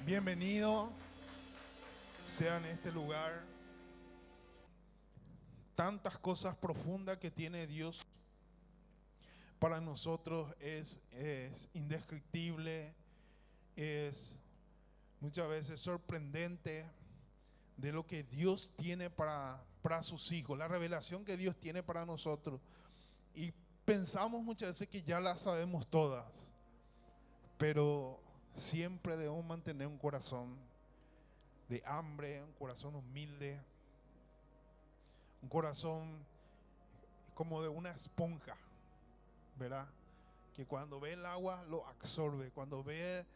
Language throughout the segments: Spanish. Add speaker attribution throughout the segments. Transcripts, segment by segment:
Speaker 1: Bienvenido sea en este lugar. Tantas cosas profundas que tiene Dios para nosotros es indescriptible, es muchas veces sorprendente de lo que Dios tiene para sus hijos, la revelación que Dios tiene para nosotros. Y pensamos muchas veces que ya las sabemos todas, pero siempre debemos mantener un corazón de hambre, un corazón humilde, un corazón como de una esponja, ¿verdad? Que cuando ve el agua lo absorbe, cuando ve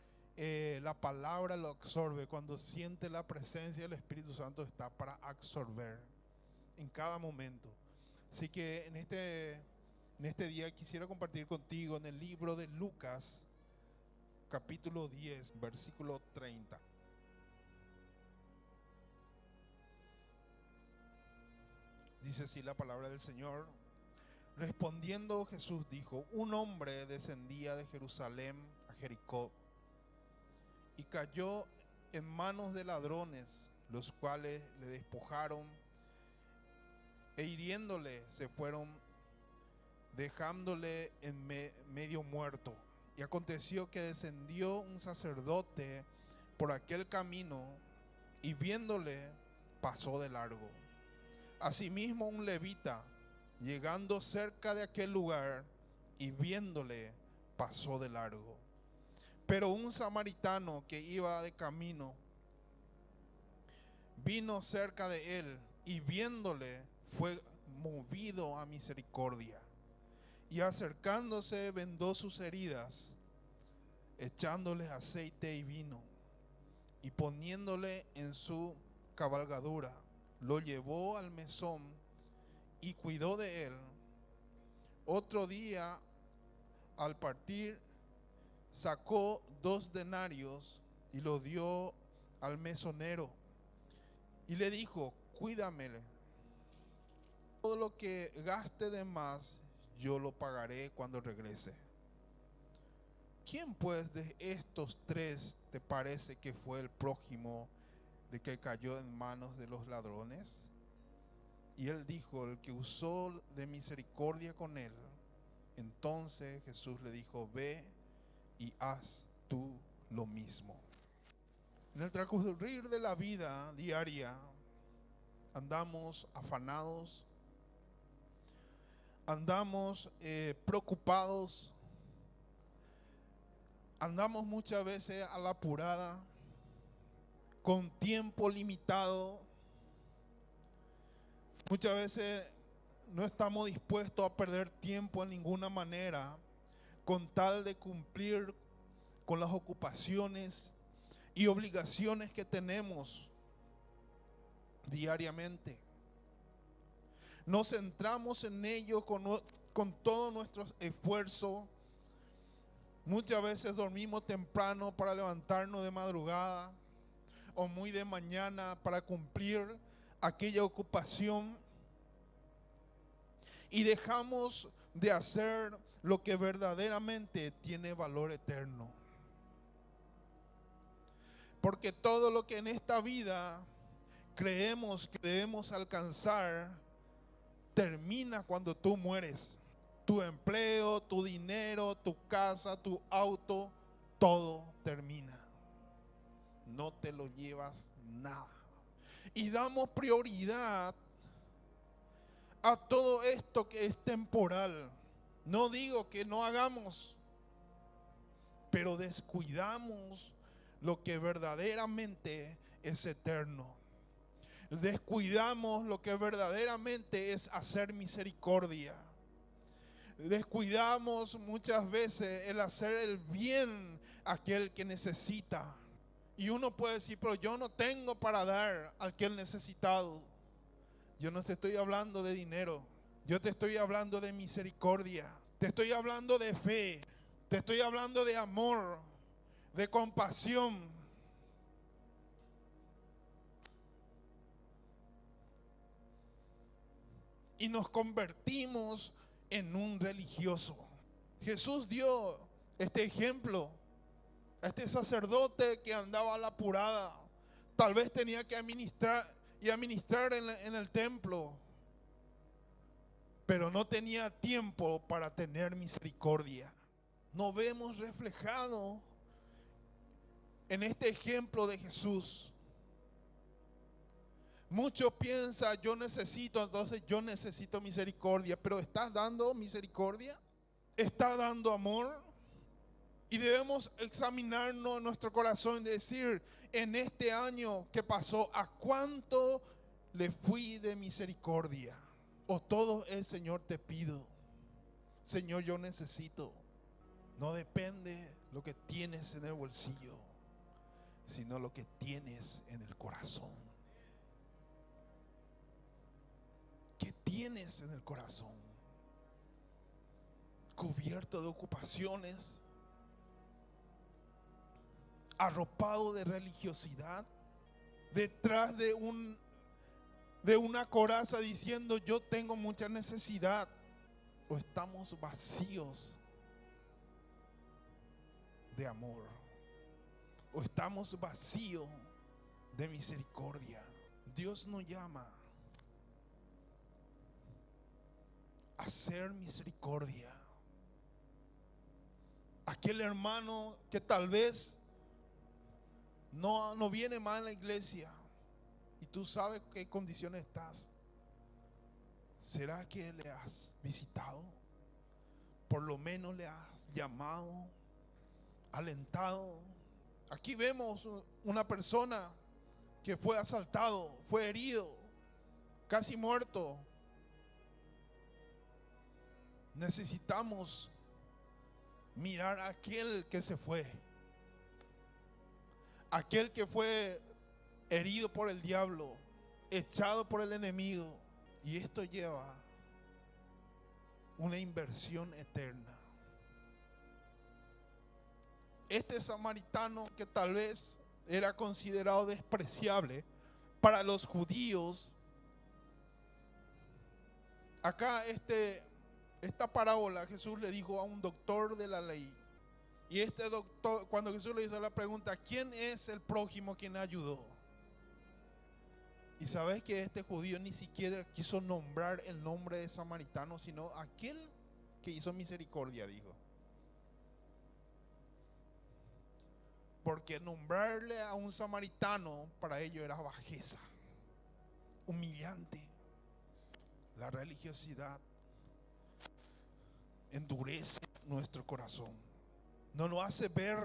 Speaker 1: la palabra lo absorbe, cuando siente la presencia del Espíritu Santo está para absorber en cada momento. Así que en este día quisiera compartir contigo en el libro de Lucas, capítulo 10, versículo 30. Dice así la palabra del Señor. Respondiendo Jesús dijo: un hombre descendía de Jerusalén a Jericó y cayó en manos de ladrones, los cuales le despojaron e hiriéndole se fueron, dejándole en medio muerto. Y aconteció que descendió un sacerdote por aquel camino y viéndole pasó de largo. Asimismo un levita, llegando cerca de aquel lugar y viéndole, pasó de largo. Pero un samaritano que iba de camino vino cerca de él y viéndole fue movido a misericordia. Y acercándose vendó sus heridas, echándole aceite y vino, y poniéndole en su cabalgadura, lo llevó al mesón y cuidó de él. Otro día, al partir, sacó 2 denarios y lo dio al mesonero y le dijo: cuídamele, todo lo que gaste de más yo lo pagaré cuando regrese. ¿Quién pues de estos 3 te parece que fue el prójimo de que cayó en manos de los ladrones? Y él dijo: el que usó de misericordia con él. Entonces Jesús le dijo: ve y haz tú lo mismo. En el transcurrir de la vida diaria andamos afanados, andamos preocupados, andamos muchas veces a la apurada, con tiempo limitado. Muchas veces no estamos dispuestos a perder tiempo en ninguna manera con tal de cumplir con las ocupaciones y obligaciones que tenemos diariamente. Nos centramos en ello con todo nuestro esfuerzo. Muchas veces dormimos temprano para levantarnos de madrugada o muy de mañana para cumplir aquella ocupación y dejamos de hacer lo que verdaderamente tiene valor eterno. Porque todo lo que en esta vida creemos que debemos alcanzar termina cuando tú mueres. Tu empleo, tu dinero, tu casa, tu auto, todo termina. No te lo llevas nada. Y damos prioridad a todo esto que es temporal. No digo que no hagamos, pero descuidamos lo que verdaderamente es eterno. Descuidamos lo que verdaderamente es hacer misericordia. Descuidamos muchas veces el hacer el bien a aquel que necesita. Y uno puede decir: pero yo no tengo para dar al que es necesitado. Yo no te estoy hablando de dinero. Yo te estoy hablando de misericordia. Te estoy hablando de fe. Te estoy hablando de amor, de compasión. Y nos convertimos en un religioso. Jesús dio este ejemplo A este sacerdote que andaba a la apurada, tal vez tenía que administrar en el templo, pero no tenía tiempo para tener misericordia. Nos vemos reflejado en este ejemplo de Jesús. Muchos piensan, entonces yo necesito misericordia, pero ¿estás dando misericordia? ¿Estás dando amor? Y debemos examinarnos en nuestro corazón y decir, en este año que pasó, ¿a cuánto le fui de misericordia? O todo el Señor te pido. Señor, yo necesito. No depende lo que tienes en el bolsillo, sino lo que tienes en el corazón. ¿Qué tienes en el corazón? Cubierto de ocupaciones, arropado de religiosidad, detrás de una coraza diciendo yo tengo mucha necesidad, o estamos vacíos de amor, o estamos vacíos de misericordia. Dios nos llama a hacer misericordia. Aquel hermano que tal vez no viene más a la iglesia y tú sabes qué condiciones estás. ¿Será que le has visitado? Por lo menos le has llamado, alentado. Aquí vemos una persona que fue asaltado, fue herido, casi muerto. Necesitamos mirar a aquel que se fue, aquel que fue herido por el diablo, echado por el enemigo. Y esto lleva una inversión eterna. Este samaritano, que tal vez era considerado despreciable para los judíos, acá esta parábola Jesús le dijo a un doctor de la ley. Y este doctor, cuando Jesús le hizo la pregunta, ¿quién es el prójimo quien ayudó? Y sabes que este judío ni siquiera quiso nombrar el nombre de samaritano, sino aquel que hizo misericordia, dijo. Porque nombrarle a un samaritano para ellos era bajeza, humillante. La religiosidad endurece nuestro corazón, no nos hace ver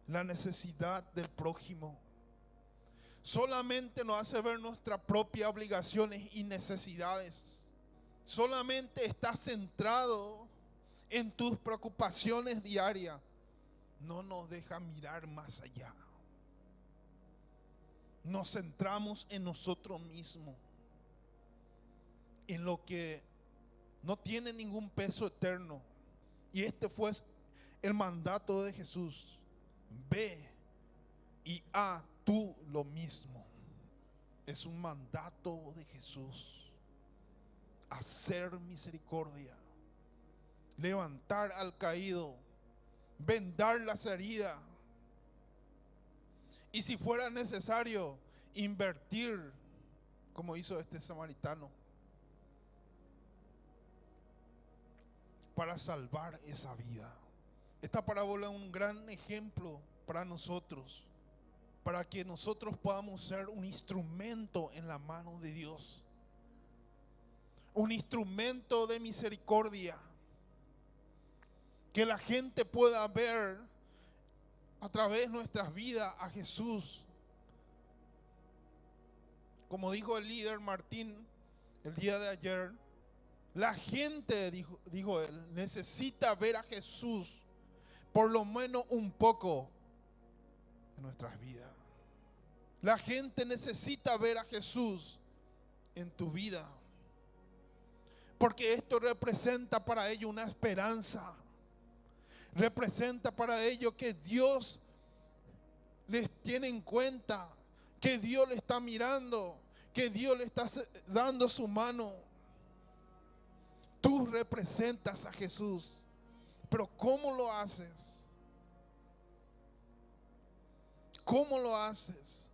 Speaker 1: la necesidad del prójimo, solamente nos hace ver nuestras propias obligaciones y necesidades. Solamente estás centrado en tus preocupaciones diarias, no nos deja mirar más allá. Nos centramos en nosotros mismos, en lo que no tiene ningún peso eterno. Y este fue el mandato de Jesús: ve y haz tú lo mismo. Es un mandato de Jesús: hacer misericordia, levantar al caído, vendar las heridas, y si fuera necesario, invertir, como hizo este samaritano, para salvar esa vida. Esta parábola es un gran ejemplo para nosotros, para que nosotros podamos ser un instrumento en la mano de Dios, un instrumento de misericordia, que la gente pueda ver a través de nuestras vidas a Jesús. Como dijo el líder Martín el día de ayer, la gente, dijo él, necesita ver a Jesús por lo menos un poco en nuestras vidas. La gente necesita ver a Jesús en tu vida, porque esto representa para ellos una esperanza. Representa para ellos que Dios les tiene en cuenta, que Dios le está mirando, que Dios le está dando su mano. Tú representas a Jesús, pero ¿cómo lo haces? ¿Cómo lo haces?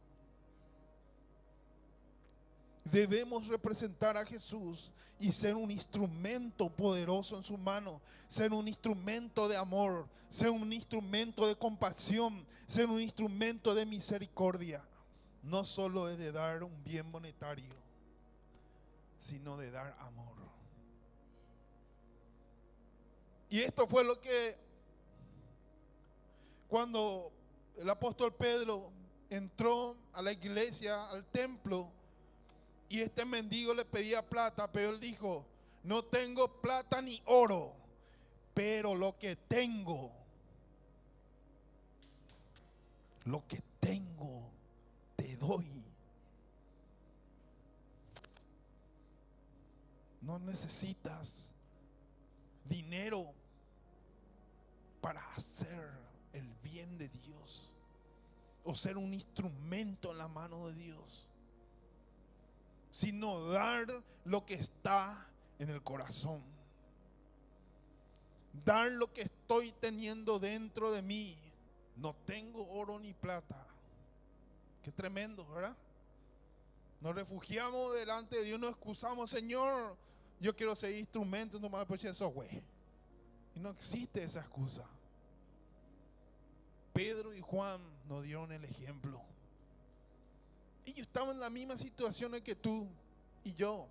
Speaker 1: Debemos representar a Jesús y ser un instrumento poderoso en su mano, ser un instrumento de amor, ser un instrumento de compasión, ser un instrumento de misericordia. No solo es de dar un bien monetario, sino de dar amor. Y esto fue lo que cuando el apóstol Pedro entró a la iglesia, al templo, y este mendigo le pedía plata, pero él dijo: no tengo plata ni oro, pero lo que tengo te doy. No necesitas dinero para hacer el bien de Dios o ser un instrumento en la mano de Dios, sino dar lo que está en el corazón, dar lo que estoy teniendo dentro de mí. No tengo oro ni plata. Qué tremendo, ¿verdad? Nos refugiamos delante de Dios, nos excusamos: Señor, yo quiero ser instrumento, no me apoye eso, güey. Y no existe esa excusa. Pedro y Juan nos dieron el ejemplo. Ellos estaban en la misma situación que tú y yo.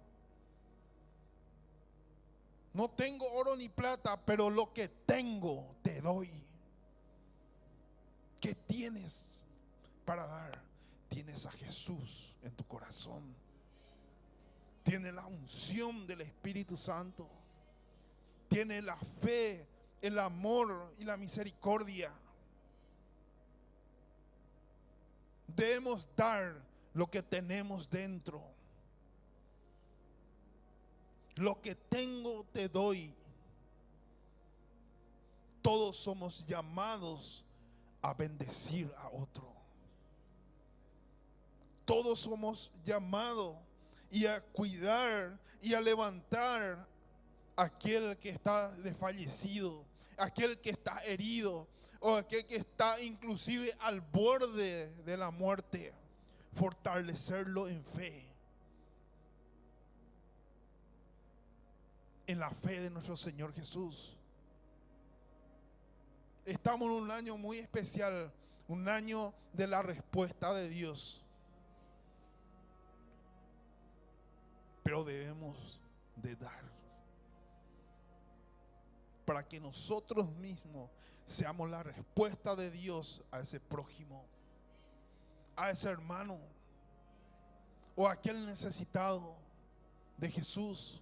Speaker 1: No tengo oro ni plata, pero lo que tengo te doy. ¿Qué tienes para dar? Tienes a Jesús en tu corazón. Tienes la unción del Espíritu Santo. Tienes la fe, el amor y la misericordia. Debemos dar lo que tenemos dentro. Lo que tengo te doy. Todos somos llamados a bendecir a otro. Todos somos llamados y a cuidar y a levantar a aquel que está desfallecido, aquel que está herido o aquel que está inclusive al borde de la muerte. Fortalecerlo en fe, en la fe de nuestro Señor Jesús. Estamos en un año muy especial, un año de la respuesta de Dios. Pero debemos de dar para que nosotros mismos seamos la respuesta de Dios a ese prójimo, a ese hermano o a aquel necesitado de Jesús,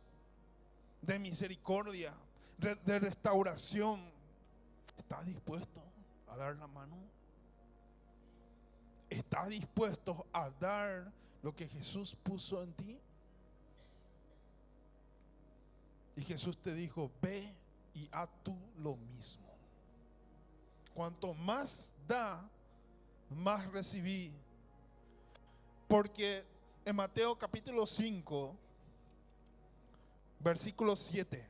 Speaker 1: de misericordia, de restauración. ¿Estás dispuesto a dar la mano? ¿Estás dispuesto a dar lo que Jesús puso en ti? Y Jesús te dijo: ve y haz tú lo mismo. Cuanto más da, más recibí. Porque en Mateo capítulo 5, versículo 7,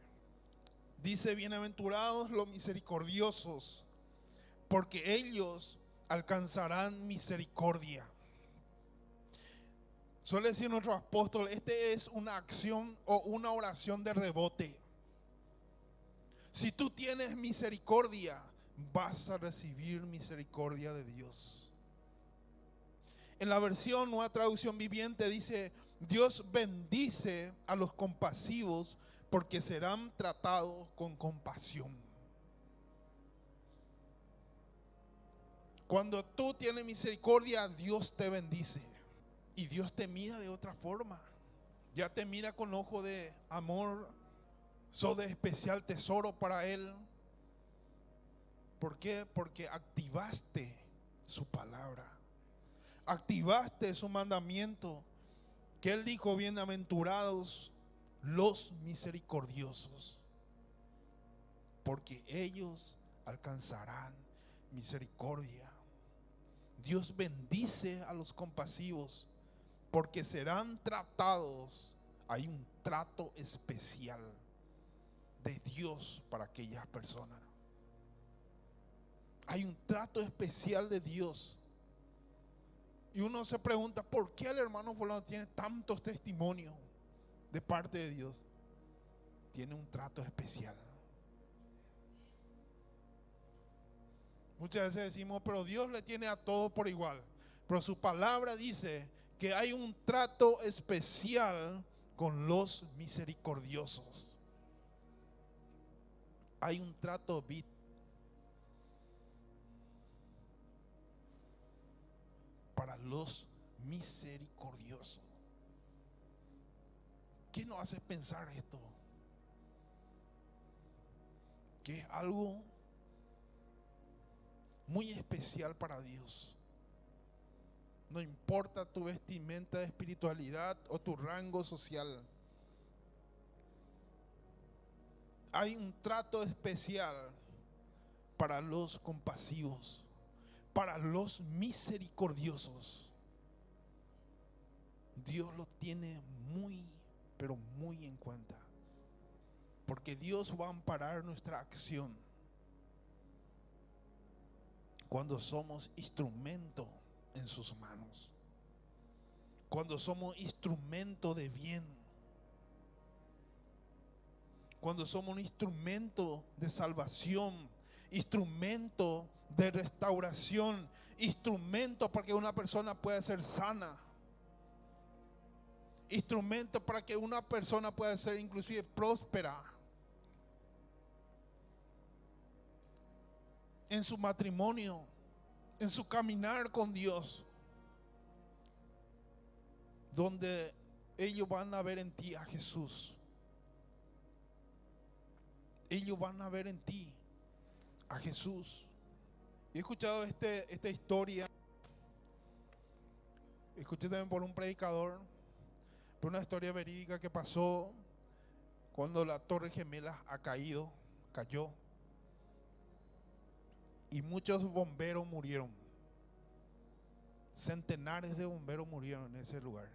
Speaker 1: dice: bienaventurados los misericordiosos, porque ellos alcanzarán misericordia. Suele decir nuestro apóstol: este es una acción o una oración de rebote. Si tú tienes misericordia, vas a recibir misericordia de Dios. En la versión Nueva Traducción Viviente dice: Dios bendice a los compasivos porque serán tratados con compasión. Cuando tú tienes misericordia, Dios te bendice. Y Dios te mira de otra forma. Ya te mira con ojo de amor. Sos de especial tesoro para Él. ¿Por qué? Porque activaste su palabra. Activaste su mandamiento. Que Él dijo: bienaventurados los misericordiosos, porque ellos alcanzarán misericordia. Dios bendice a los compasivos porque serán tratados. Hay un trato especial de Dios para aquellas personas. Hay un trato especial de Dios. Y uno se pregunta, ¿por qué el hermano fulano tiene tantos testimonios de parte de Dios? Tiene un trato especial. Muchas veces decimos, pero Dios le tiene a todo por igual. Pero su palabra dice que hay un trato especial con los misericordiosos. Hay un trato para los misericordiosos. ¿Qué nos hace pensar esto? Que es algo muy especial para Dios. No importa tu vestimenta de espiritualidad o tu rango social. Hay un trato especial para los compasivos, para los misericordiosos. Dios lo tiene muy, pero muy en cuenta. Porque Dios va a amparar nuestra acción cuando somos instrumento en sus manos. Cuando somos instrumento de bien. Cuando somos un instrumento de salvación, instrumento de restauración, instrumento para que una persona pueda ser sana, instrumento para que una persona pueda ser inclusive próspera en su matrimonio, en su caminar con Dios, donde ellos van a ver en ti a Jesús. Ellos van a ver en ti a Jesús. He escuchado esta historia. Escuché también por un predicador, por una historia verídica que pasó cuando la Torre Gemela cayó. Y muchos bomberos murieron. Centenares de bomberos murieron en ese lugar.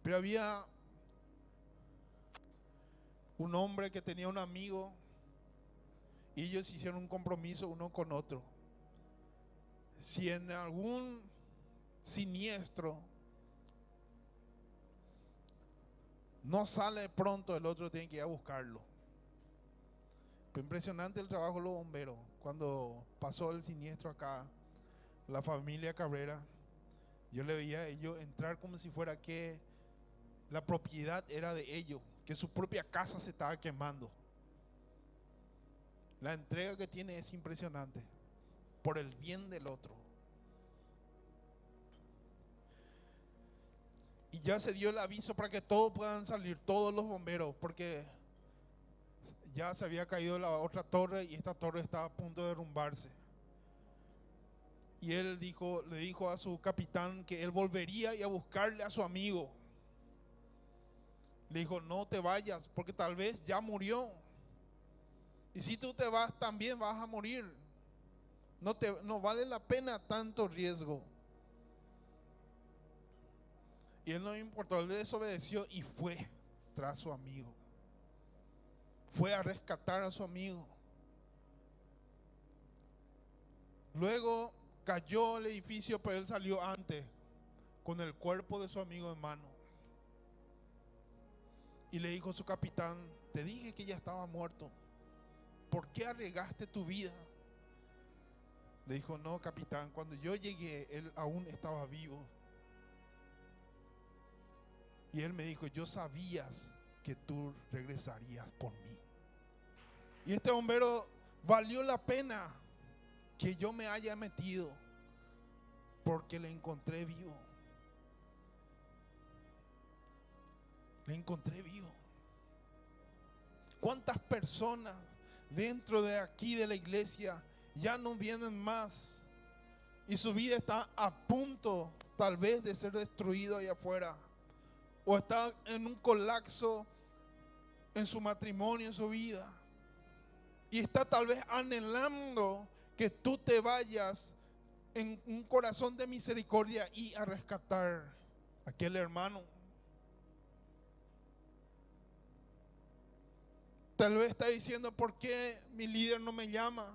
Speaker 1: Pero había un hombre que tenía un amigo y ellos hicieron un compromiso uno con otro. Si en algún siniestro no sale pronto, el otro tiene que ir a buscarlo. Pero impresionante el trabajo de los bomberos. Cuando pasó el siniestro acá, la familia Cabrera, yo le veía a ellos entrar como si fuera que la propiedad era de ellos, que su propia casa se estaba quemando. La entrega que tiene es impresionante, por el bien del otro. Y ya se dio el aviso para que todos puedan salir, todos los bomberos, porque ya se había caído la otra torre y esta torre estaba a punto de derrumbarse. Y él le dijo a su capitán que él volvería y a buscarle a su amigo. Le dijo, no te vayas, porque tal vez ya murió. Y si tú te vas, también vas a morir. No vale la pena tanto riesgo. Y él no le importó, él desobedeció y fue tras su amigo. Fue a rescatar a su amigo. Luego cayó el edificio, pero él salió antes, con el cuerpo de su amigo en mano. Y le dijo a su capitán, te dije que ya estaba muerto. ¿Por qué arriesgaste tu vida? Le dijo, no, capitán, cuando yo llegué, él aún estaba vivo. Y él me dijo, yo sabías que tú regresarías por mí. Y este bombero, valió la pena que yo me haya metido, porque le encontré vivo. Le encontré vivo. ¿Cuántas personas dentro de aquí de la iglesia ya no vienen más? Y su vida está a punto tal vez de ser destruido allá afuera. O está en un colapso en su matrimonio, en su vida. Y está tal vez anhelando que tú te vayas en un corazón de misericordia y a rescatar a aquel hermano. Tal vez está diciendo, ¿por qué mi líder no me llama?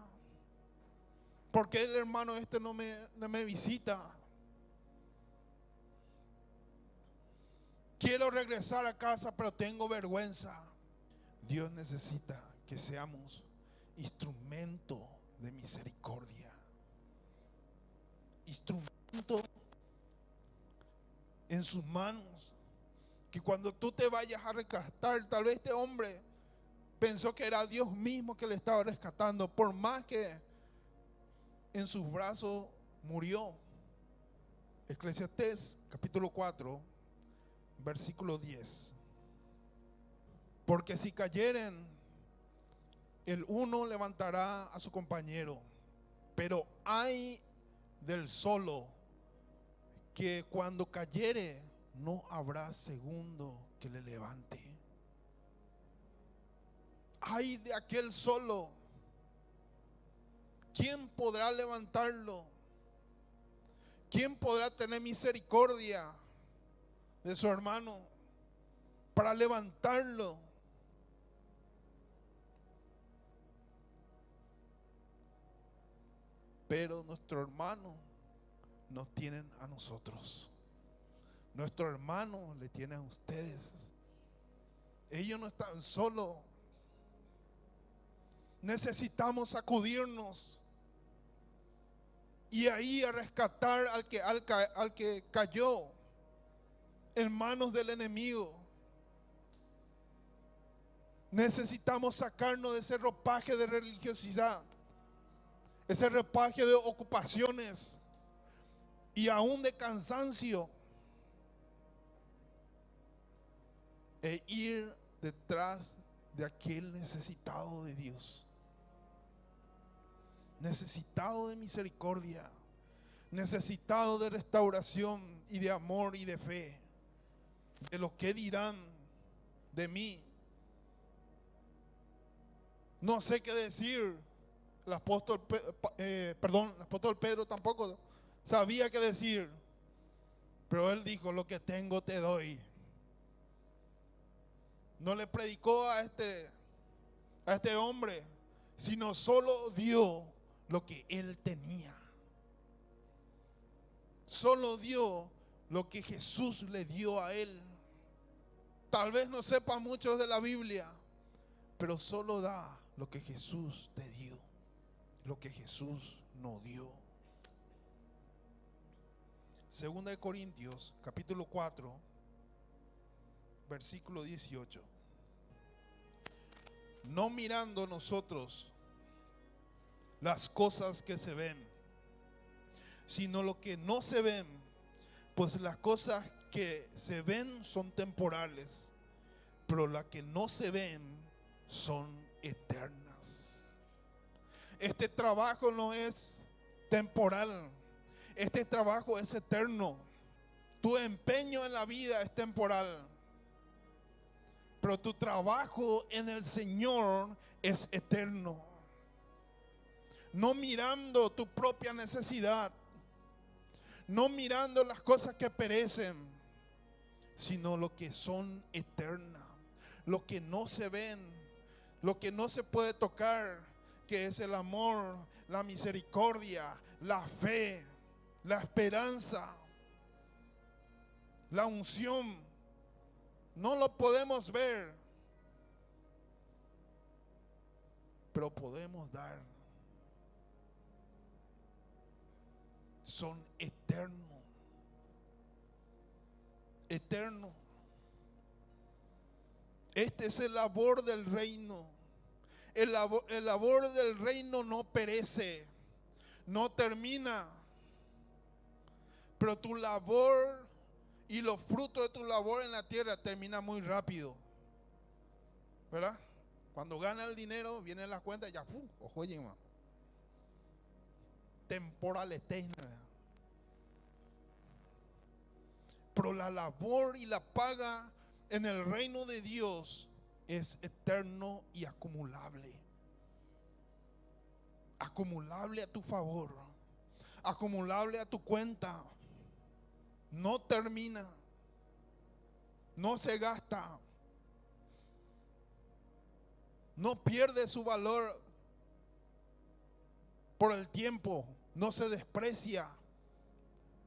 Speaker 1: ¿Por qué el hermano este no me visita? Quiero regresar a casa, pero tengo vergüenza. Dios necesita que seamos instrumento de misericordia. Instrumento en sus manos. Que cuando tú te vayas a rescatar, tal vez este hombre pensó que era Dios mismo que le estaba rescatando, por más que en sus brazos murió. Eclesiastés capítulo 4, versículo 10. Porque si cayeren, el uno levantará a su compañero, pero hay del solo que cuando cayere no habrá segundo que le levante. Ay de aquel solo, ¿quién podrá levantarlo? ¿Quién podrá tener misericordia de su hermano para levantarlo? Pero nuestro hermano nos tienen a nosotros. Nuestro hermano le tiene a ustedes. Ellos no están solos. Necesitamos sacudirnos y ahí a rescatar al que cayó en manos del enemigo. Necesitamos sacarnos de ese ropaje de religiosidad, ese ropaje de ocupaciones y aún de cansancio, e ir detrás de aquel necesitado de Dios, necesitado de misericordia, necesitado de restauración y de amor y de fe. De lo que dirán de mí, no sé qué decir. El apóstol Pedro tampoco sabía qué decir, pero él dijo: lo que tengo te doy. No le predicó a este hombre, sino solo dio lo que él tenía. Solo dio lo que Jesús le dio a él. Tal vez no sepa mucho de la Biblia, pero solo da lo que Jesús te dio, lo que Jesús nos dio. Segunda de Corintios, capítulo 4, versículo 18. No mirando nosotros las cosas que se ven, sino lo que no se ven, pues las cosas que se ven son temporales, pero las que no se ven son eternas. Este trabajo no es temporal, este trabajo es eterno. Tu empeño en la vida es temporal, pero tu trabajo en el Señor es eterno. No mirando tu propia necesidad, no mirando las cosas que perecen, sino lo que son eternas, lo que no se ven, lo que no se puede tocar, que es el amor, la misericordia, la fe, la esperanza, la unción. No lo podemos ver, pero podemos dar. Son eternos. Eterno. Este es el labor del reino. El labor del reino no perece, no termina. Pero tu labor y los frutos de tu labor en la tierra termina muy rápido, ¿verdad? Cuando gana el dinero, viene la cuenta y ya, ojo, temporal eterna. Pero la labor y la paga en el reino de Dios es eterno y acumulable. Acumulable a tu favor, acumulable a tu cuenta. No termina, no se gasta, no pierde su valor por el tiempo, no se desprecia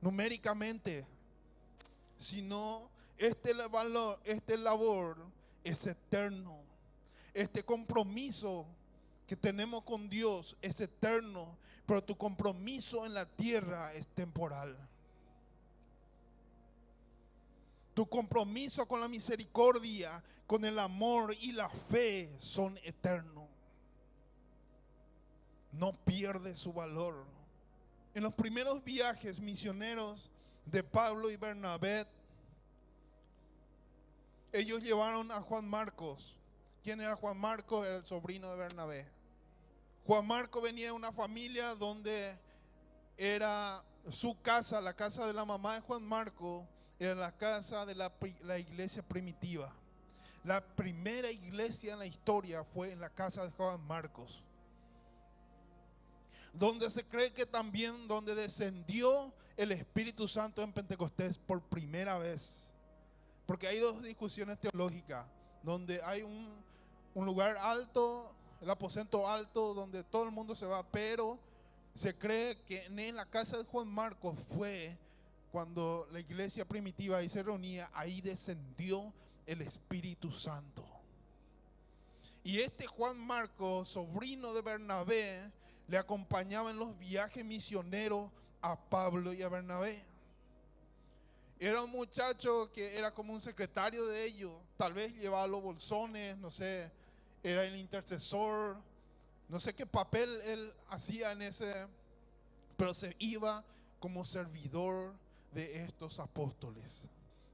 Speaker 1: numéricamente, sino este valor, este labor es eterno. Este compromiso que tenemos con Dios es eterno, pero tu compromiso en la tierra es temporal. Tu compromiso con la misericordia, con el amor y la fe son eternos. No pierde su valor. En los primeros viajes misioneros de Pablo y Bernabé, ellos llevaron a Juan Marcos. ¿Quién era Juan Marcos? Era el sobrino de Bernabé. Juan Marcos venía de una familia donde era su casa, la casa de la mamá de Juan Marcos, era la casa de la iglesia primitiva. La primera iglesia en la historia fue en la casa de Juan Marcos, donde se cree que también donde descendió el Espíritu Santo en Pentecostés por primera vez. Porque hay dos discusiones teológicas, donde hay un lugar alto, el aposento alto, donde todo el mundo se va, pero se cree que en la casa de Juan Marcos fue cuando la iglesia primitiva ahí se reunía, ahí descendió el Espíritu Santo. Y este Juan Marcos, sobrino de Bernabé, le acompañaba en los viajes misioneros a Pablo y a Bernabé. Era un muchacho que era como un secretario de ellos, tal vez llevaba los bolsones, no sé, era el intercesor, no sé qué papel él hacía en ese, pero se iba como servidor de estos apóstoles.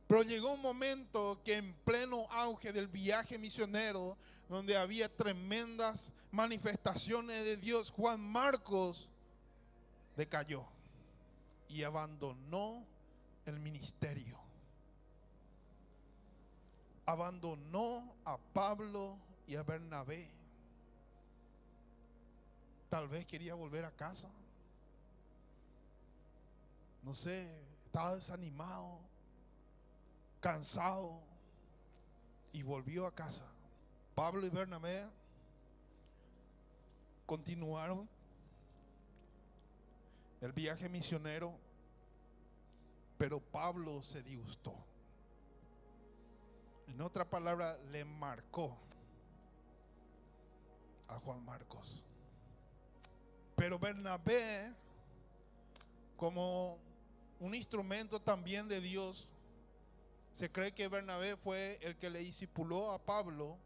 Speaker 1: Pero llegó un momento que en pleno auge del viaje misionero, donde había tremendas manifestaciones de Dios, Juan Marcos decayó y abandonó el ministerio. Abandonó a Pablo y a Bernabé. Tal vez quería volver a casa. No sé, estaba desanimado, cansado y volvió a casa. Pablo y Bernabé continuaron el viaje misionero, pero Pablo se disgustó. En otra palabra, le marcó a Juan Marcos. Pero Bernabé, como un instrumento también de Dios, se cree que Bernabé fue el que le discipuló a Pablo.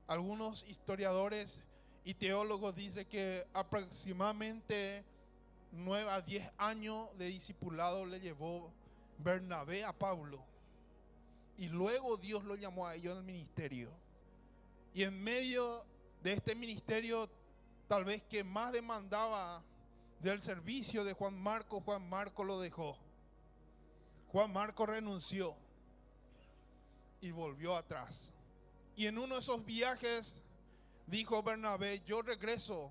Speaker 1: Algunos historiadores y teólogos dicen que aproximadamente 9 a 10 años de discipulado le llevó Bernabé a Pablo. Y luego Dios lo llamó a ellos al ministerio. Y en medio de este ministerio, tal vez que más demandaba del servicio de Juan Marcos lo dejó. Juan Marcos renunció y volvió atrás. Y en uno de esos viajes dijo Bernabé: yo regreso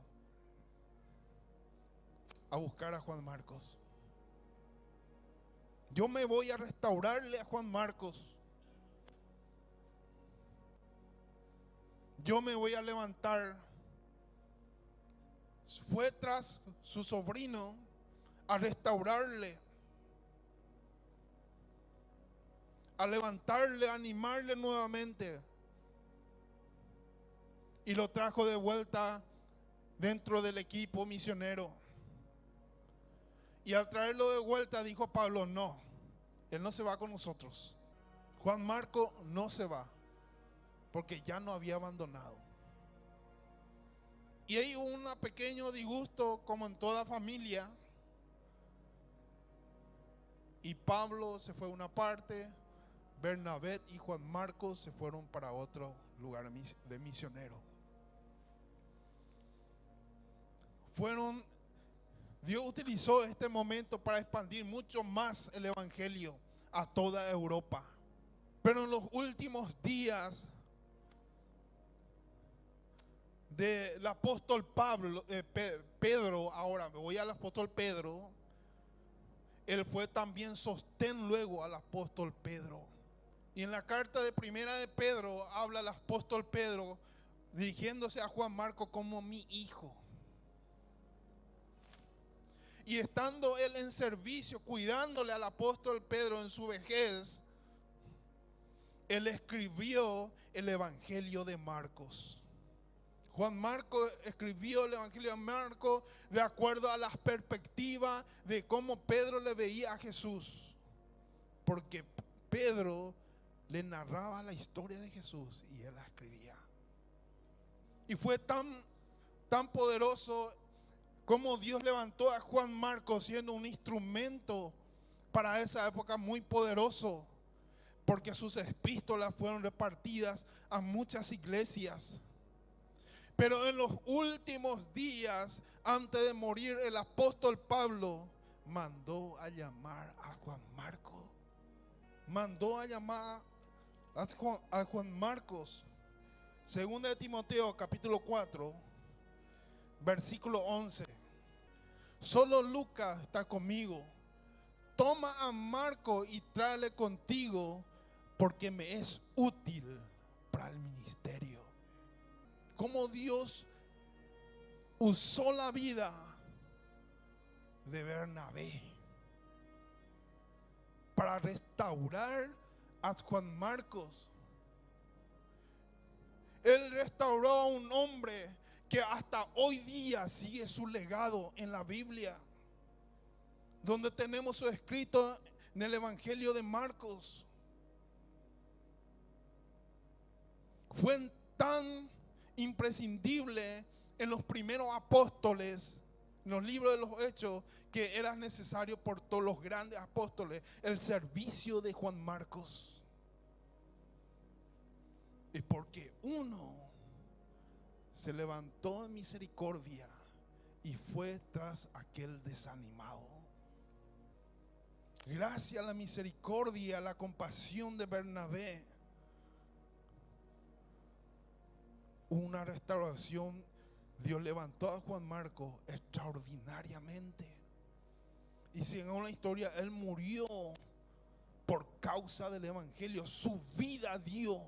Speaker 1: a buscar a Juan Marcos. Yo me voy a restaurarle a Juan Marcos. Yo me voy a levantar. Fue tras su sobrino a restaurarle, a levantarle, a animarle nuevamente. Y lo trajo de vuelta dentro del equipo misionero. Y al traerlo de vuelta dijo Pablo: no, él no se va con nosotros. Juan Marcos no se va, porque ya no había abandonado. Y hay un pequeño disgusto, como en toda familia. Y Pablo se fue a una parte, Bernabé y Juan Marcos se fueron para otro lugar de misionero. Dios utilizó este momento para expandir mucho más el evangelio a toda Europa. Pero en los últimos días del apóstol Pedro, ahora me voy al apóstol Pedro, él fue también sostén luego al apóstol Pedro. Y en la carta de primera de Pedro habla el apóstol Pedro dirigiéndose a Juan Marcos como mi hijo. Y estando él en servicio, cuidándole al apóstol Pedro en su vejez, él escribió el Evangelio de Marcos. Juan Marcos escribió el Evangelio de Marcos de acuerdo a las perspectivas de cómo Pedro le veía a Jesús. Porque Pedro le narraba la historia de Jesús y él la escribía. Y fue tan poderoso como Dios levantó a Juan Marcos siendo un instrumento para esa época muy poderoso. Porque sus epístolas fueron repartidas a muchas iglesias. Pero en los últimos días, antes de morir, el apóstol Pablo mandó a llamar a Juan Marcos. Mandó a llamar a Juan Marcos. Segunda de Timoteo, capítulo 4, versículo 11. Solo Lucas está conmigo. Toma a Marcos y tráele contigo, porque me es útil para el ministerio. Como Dios usó la vida de Bernabé para restaurar a Juan Marcos. Él restauró a un hombre que hasta hoy día sigue su legado en la Biblia, donde tenemos su escrito en el Evangelio de Marcos. Fue tan imprescindible en los primeros apóstoles, en los libros de los Hechos, que era necesario por todos los grandes apóstoles el servicio de Juan Marcos. Y porque uno se levantó en misericordia y fue tras aquel desanimado. Gracias a la misericordia, a la compasión de Bernabé, una restauración. Dios levantó a Juan Marcos extraordinariamente. Y según la historia, él murió por causa del evangelio. Su vida dio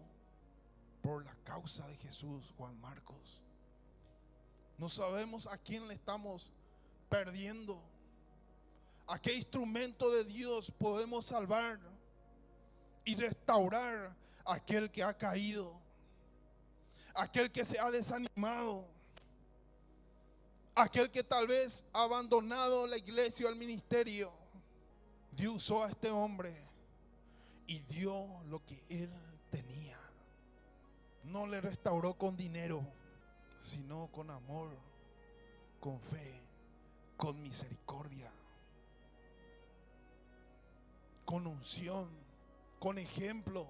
Speaker 1: por la causa de Jesús, Juan Marcos. No sabemos a quién le estamos perdiendo. ¿A qué instrumento de Dios podemos salvar y restaurar a aquel que ha caído? Aquel que se ha desanimado, aquel que tal vez ha abandonado la iglesia o el ministerio. Dios usó a este hombre y dio lo que él tenía. No le restauró con dinero, sino con amor, con fe, con misericordia, con unción, con ejemplo,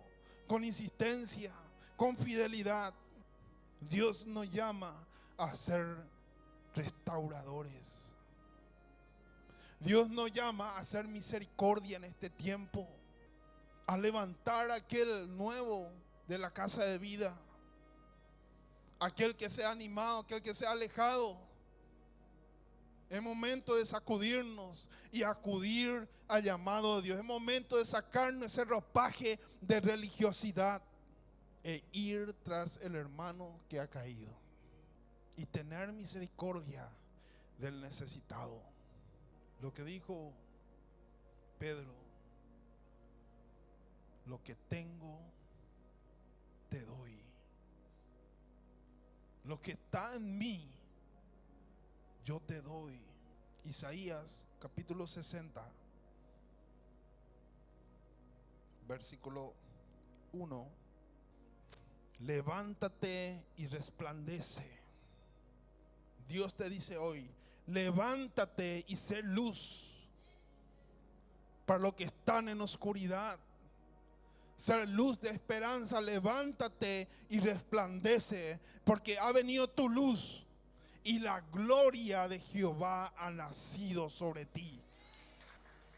Speaker 1: con insistencia, con fidelidad. Dios nos llama a ser restauradores. Dios nos llama a hacer misericordia en este tiempo, a levantar aquel nuevo de la casa de vida, aquel que se ha animado, aquel que se ha alejado. Es momento de sacudirnos y acudir al llamado de Dios. Es momento de sacarnos ese ropaje de religiosidad e ir tras el hermano que ha caído y tener misericordia del necesitado. Lo que dijo Pedro: lo que tengo te doy. Lo que está en mí yo te doy. Isaías capítulo 60, versículo 1. Levántate y resplandece. Dios te dice hoy: levántate y sé luz para los que están en oscuridad. Ser luz de esperanza. Levántate y resplandece, porque ha venido tu luz y la gloria de Jehová ha nacido sobre ti.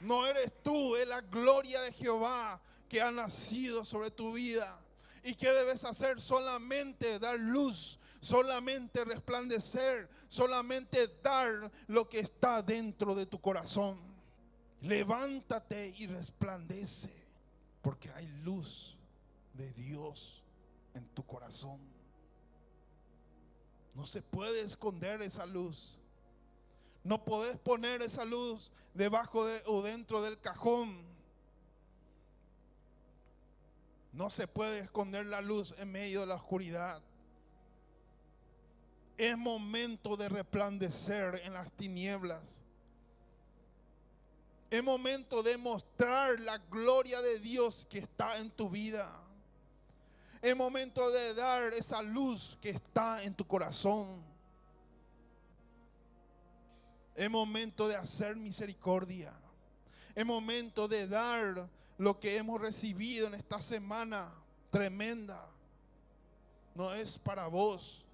Speaker 1: No eres tú, es la gloria de Jehová que ha nacido sobre tu vida. ¿Y qué debes hacer? Solamente dar luz, solamente resplandecer, solamente dar lo que está dentro de tu corazón. Levántate y resplandece, porque hay luz de Dios en tu corazón. No se puede esconder esa luz. No podés poner esa luz debajo o dentro del cajón. No se puede esconder la luz en medio de la oscuridad. Es momento de resplandecer en las tinieblas. Es momento de mostrar la gloria de Dios que está en tu vida. Es momento de dar esa luz que está en tu corazón. Es momento de hacer misericordia. Es momento de dar lo que hemos recibido en esta semana tremenda. No es para vos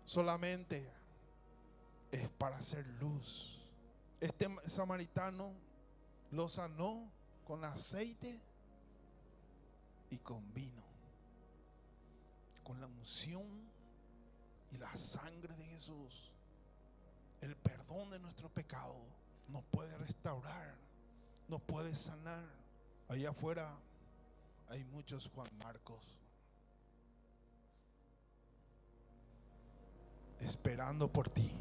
Speaker 1: solamente, es para hacer luz. Este samaritano lo sanó con aceite y con vino, con la unción y la sangre de Jesús. El perdón de nuestro pecado nos puede restaurar, nos puede sanar. Allá afuera hay muchos Juan Marcos esperando por ti.